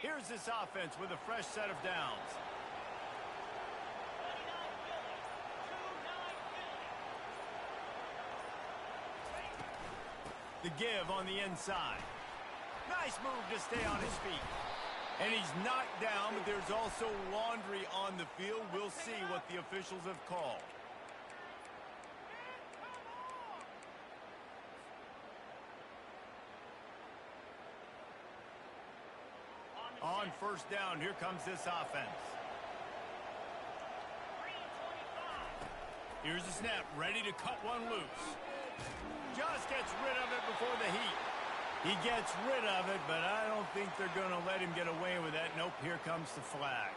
Here's this offense with a fresh set of downs. The give on the inside. Nice move to stay on his feet. And he's knocked down, but there's also laundry on the field. We'll see what the officials have called. On first down, here comes this offense. Here's the snap, ready to cut one loose. Just gets rid of it before the heat. He gets rid of it, but I don't think they're going to let him get away with that. Nope, here comes the flag.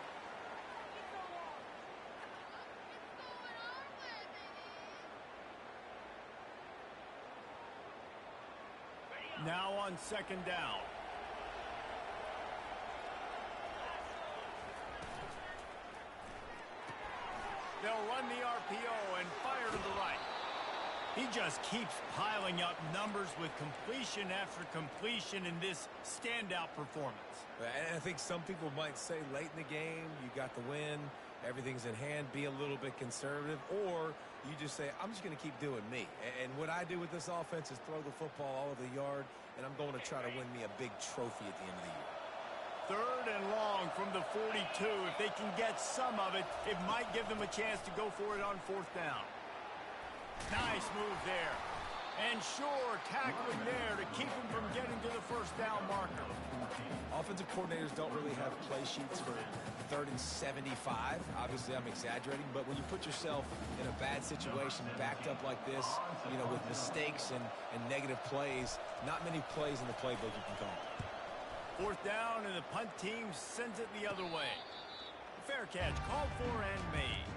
Now on second down. They'll run the RPO and fire to the right. He just keeps piling up numbers with completion after completion in this standout performance. And I think some people might say late in the game, you got the win, everything's in hand, be a little bit conservative, or you just say, I'm just going to keep doing me. And what I do with this offense is throw the football all over the yard, and I'm going to try to win me a big trophy at the end of the year. Third and long from the 42. If they can get some of it, it might give them a chance to go for it on fourth down. Nice move there. And sure, tackling there to keep him from getting to the first down marker. Offensive coordinators don't really have play sheets for 3rd and 75. Obviously, I'm exaggerating, but when you put yourself in a bad situation, backed up like this, you know, with mistakes and negative plays, not many plays in the playbook you can call. Fourth down, and the punt team sends it the other way. Fair catch, called for and made.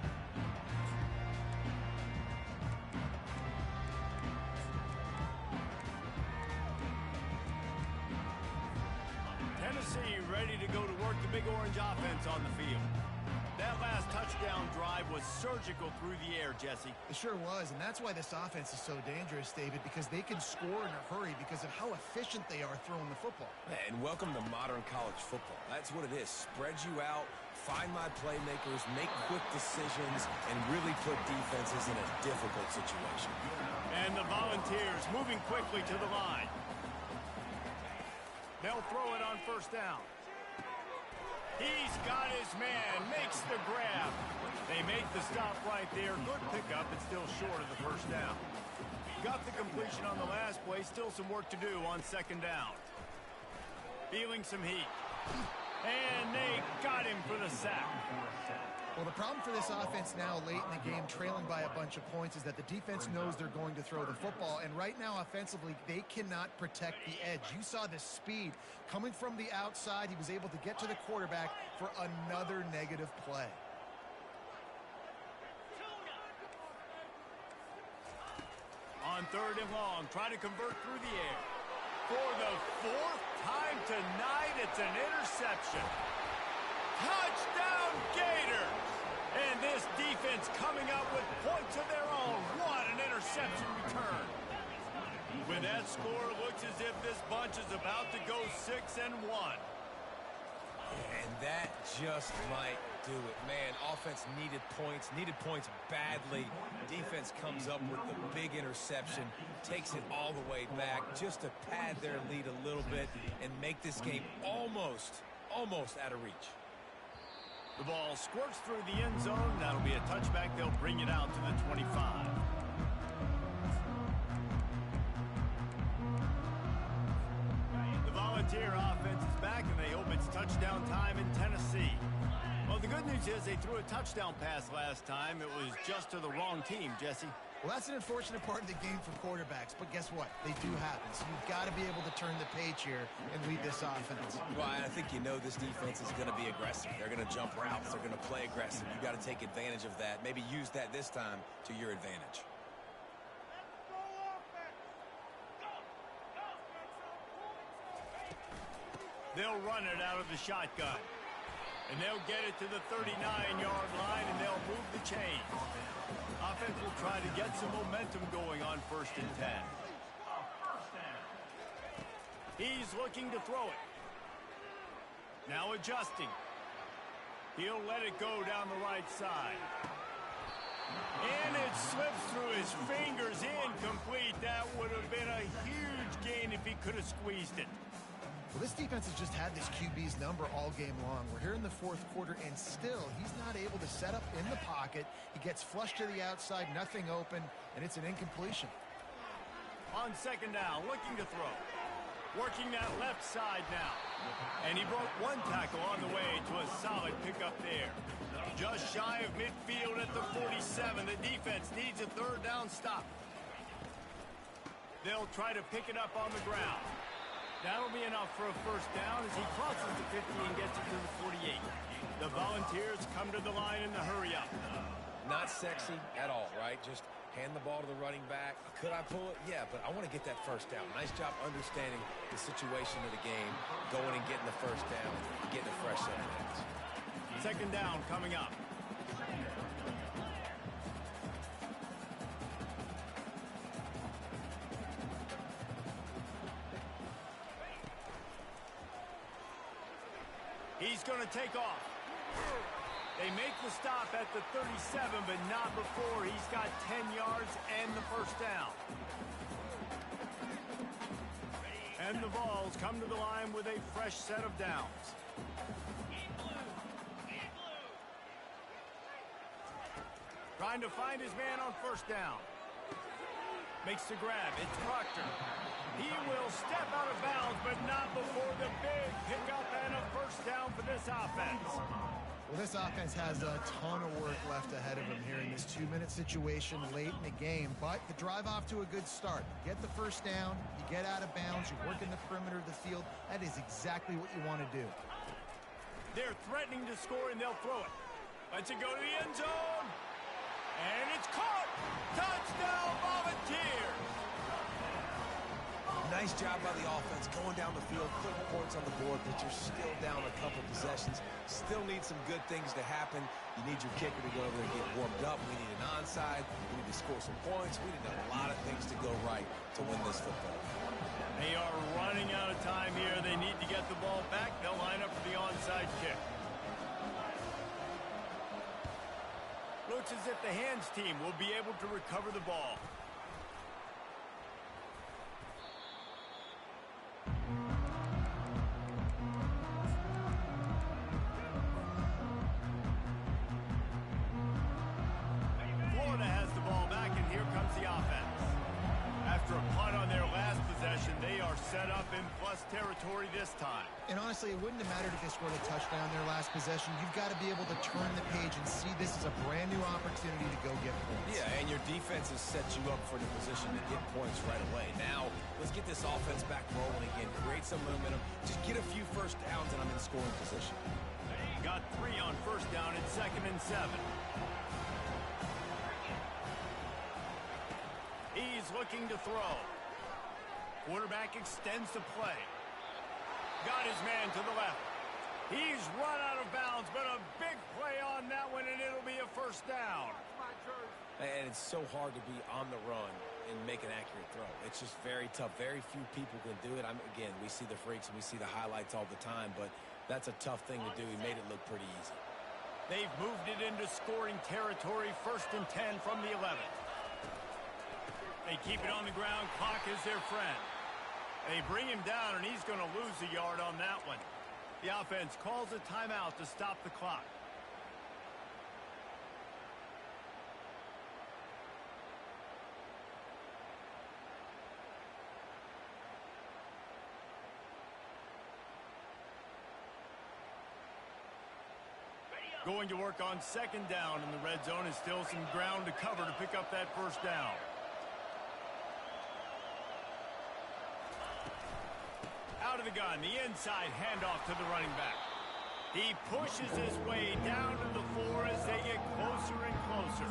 Tennessee ready to go to work the Big Orange offense on the field. That last touchdown drive was surgical through the air, Jesse. It sure was, and that's why this offense is so dangerous, David, because they can score in a hurry because of how efficient they are throwing the football. And welcome to modern college football. That's what it is. Spread you out, find my playmakers, make quick decisions, and really put defenses in a difficult situation. And the Volunteers moving quickly to the line. They'll throw it on first down. He's got his man, makes the grab. They make the stop right there. Good pickup, but still short of the first down. Got the completion on the last play. Still some work to do on second down. Feeling some heat. And they got him for the sack. Well, the problem for this offense now late in the game, trailing by a bunch of points, is that the defense knows they're going to throw the football. And right now, offensively, they cannot protect the edge. You saw the speed coming from the outside. He was able to get to the quarterback for another negative play. On 3rd and long, trying to convert through the air. For the 4th time tonight, it's an interception. Touchdown Gators! And this defense coming up with points of their own. What an interception return. With that score, it looks as if this bunch is about to go 6-1. And that just might do it. Man, offense needed points badly. Defense comes up with the big interception, takes it all the way back just to pad their lead a little bit and make this game almost out of reach. The ball squirts through the end zone. That'll be a touchback. They'll bring it out to the 25. The Volunteer offense is back, and they hope it's touchdown time in Tennessee. Well, the good news is they threw a touchdown pass last time. It was just to the wrong team, Jesse. Well, that's an unfortunate part of the game for quarterbacks, but guess what? They do happen. So you've got to be able to turn the page here and lead this offense. Well, I think you know this defense is going to be aggressive. They're going to jump routes. They're going to play aggressive. You've got to take advantage of that. Maybe use that this time to your advantage. They'll run it out of the shotgun. And they'll get it to the 39-yard line, and they'll move the chains. Offense will try to get some momentum going on 1st and 10. He's looking to throw it. Now adjusting. He'll let it go down the right side. And it slips through his fingers, incomplete. That would have been a huge gain if he could have squeezed it. Well, this defense has just had this QB's number all game long. We're here in the 4th quarter, and still, he's not able to set up in the pocket. He gets flushed to the outside, nothing open, and it's an incompletion. On 2nd down, looking to throw. Working that left side now. And he broke one tackle on the way to a solid pickup there. Just shy of midfield at the 47. The defense needs a 3rd down stop. They'll try to pick it up on the ground. That'll be enough for a 1st down as he crosses the 50 and gets it to the 48. The Volunteers come to the line in the hurry up. Not sexy at all, right? Just hand the ball to the running back. Could I pull it? Yeah, but I want to get that 1st down. Nice job understanding the situation of the game, going and getting the 1st down, getting a fresh set of downs. 2nd down coming up. He's going to take off. They make the stop at the 37, but not before he's got 10 yards and the 1st down. And the Vols come to the line with a fresh set of downs. Trying to find his man on 1st down. Makes the grab. It's Proctor. He will step out of bounds, but not before the big pickup and a 1st down for this offense. Well, this offense has a ton of work left ahead of them here in this 2-minute situation late in the game, but the drive off to a good start. You get the 1st down, you get out of bounds, you work in the perimeter of the field. That is exactly what you want to do. They're threatening to score, and they'll throw it. Lets it go to the end zone. And it's caught! Touchdown, Volunteers! Nice job by the offense, going down the field, putting points on the board, but you're still down a couple possessions. Still need some good things to happen. You need your kicker to go over there and get warmed up. We need an onside. We need to score some points. We need a lot of things to go right to win this football. They are running out of time here. They need to get the ball back. They'll line up for the onside kick. Looks as if the hands team will be able to recover the ball. Florida has the ball back, and here comes the offense. After a punt on their last possession, they are are set up in plus territory this time. And honestly, it wouldn't have mattered if they scored a touchdown their last possession. You've got to be able to turn the page and see this as a brand new opportunity to go get points. Yeah, and your defense has set you up for the position to get points right away. Now, let's get this offense back rolling again. Create some momentum. Just get a few first downs, and I'm in scoring position. Got 3 on first down and 2nd and 7. He's looking to throw. Quarterback extends the play. Got his man to the left. He's run out of bounds, but a big play on that one, and it'll be a first down. And it's so hard to be on the run and make an accurate throw. It's just very tough. Very few people can do it. Again, we see the freaks and we see the highlights all the time, but that's a tough thing to do. He made it look pretty easy. They've moved it into scoring territory, 1st and 10 from the 11. They keep it on the ground. Clock is their friend. They bring him down, and he's going to lose a yard on that one. The offense calls a timeout to stop the clock. Going to work on 2nd down in the red zone, and still some ground to cover to pick up that first down. Out of the gun, the inside handoff to the running back. He pushes his way down to the 4 as they get closer and closer.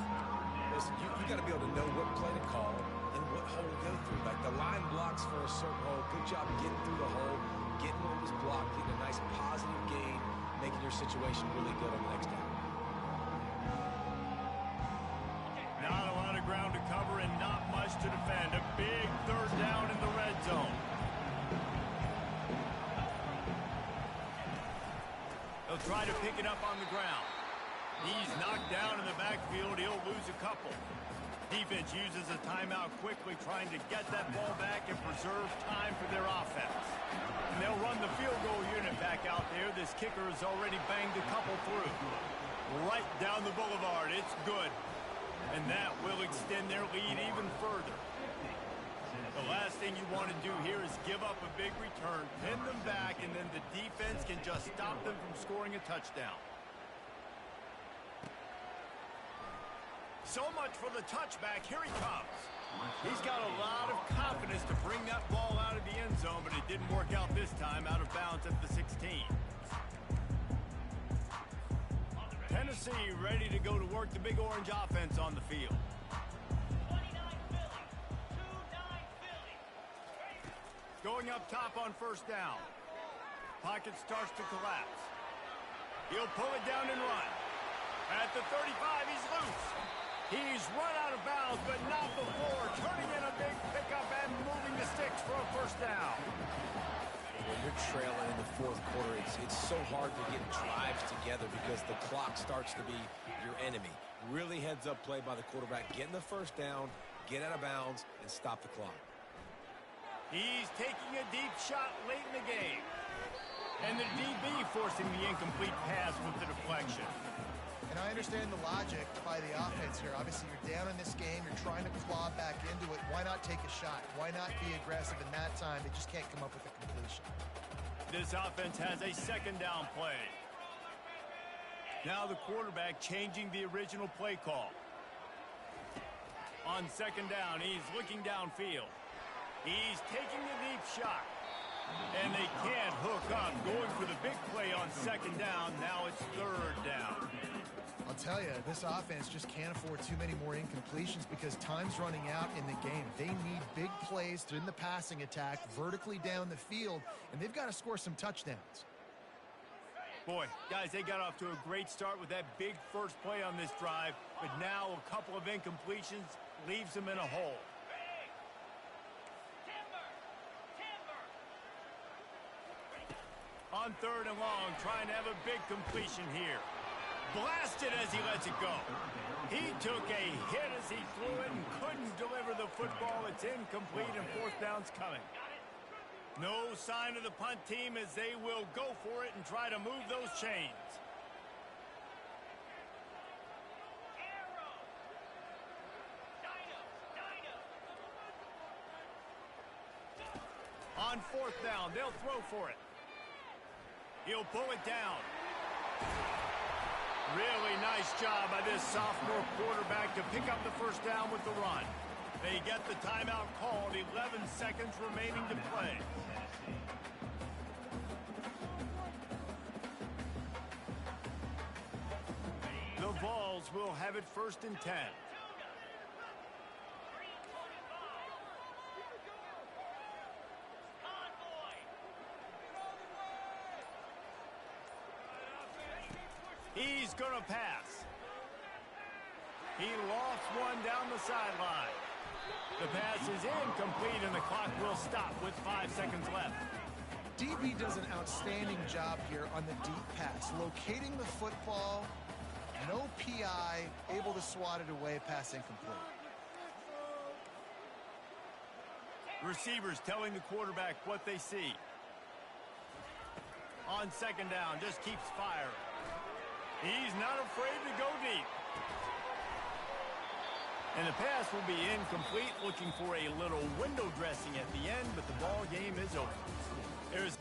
Listen, you got to be able to know what play to call and what hole to go through. Like the line blocks for a certain hole. Good job getting through the hole, getting what was blocked, getting a nice positive gain, making your situation really good on the next down. Not a lot of ground to cover and not much to defend. A big 3rd down in the red zone. They'll try to pick it up on the ground. He's knocked down in the backfield. He'll lose a couple. Defense uses a timeout quickly, trying to get that ball back and preserve time for their offense. And they'll run the field goal unit back out there. This kicker has already banged a couple through. Right down the boulevard. It's good. And that will extend their lead even further. The last thing you want to do here is give up a big return, pin them back, and then the defense can just stop them from scoring a touchdown. So much for the touchback. Here he comes. He's got a lot of confidence to bring that ball out of the end zone, but it didn't work out this time, out of bounds at the 16. Tennessee ready to go to work, the Big Orange offense on the field. Going up top on first down. Pocket starts to collapse. He'll pull it down and run. At the 35, he's loose. He's run out of bounds, but not before turning in a big pickup and moving the sticks for a first down. When you're trailing in the 4th quarter, it's so hard to get drives together because the clock starts to be your enemy. Really heads-up play by the quarterback. Getting the first down, get out of bounds, and stop the clock. He's taking a deep shot late in the game. And the DB forcing the incomplete pass with the deflection. And I understand the logic by the offense here. Obviously, you're down in this game. You're trying to claw back into it. Why not take a shot? Why not be aggressive in that time? They just can't come up with a completion. This offense has a 2nd down play. Now the quarterback changing the original play call. On 2nd down, he's looking downfield. He's taking a deep shot. And they can't hook up. Going for the big play on 2nd down. Now it's 3rd down. I'll tell you, this offense just can't afford too many more incompletions because time's running out in the game. They need big plays in the passing attack, vertically down the field, and they've got to score some touchdowns. Boy, guys, they got off to a great start with that big first play on this drive, but now a couple of incompletions leaves them in a hole. On 3rd and long, trying to have a big completion here. Blasted as he lets it go. He took a hit as he threw it and couldn't deliver the football. It's incomplete and 4th down's coming. No sign of the punt team as they will go for it and try to move those chains. On fourth down, they'll throw for it. He'll pull it down. Really nice job by this sophomore quarterback to pick up the first down with the run. They get the timeout called, 11 seconds remaining to play. The Vols will have it 1st and 10. He's going to pass. He lofts one down the sideline. The pass is incomplete, and the clock will stop with 5 seconds left. DB does an outstanding job here on the deep pass, locating the football, no PI, able to swat it away, pass incomplete. Receivers telling the quarterback what they see. On 2nd down, just keeps firing. He's not afraid to go deep. And the pass will be incomplete, looking for a little window dressing at the end, but the ball game is over. There's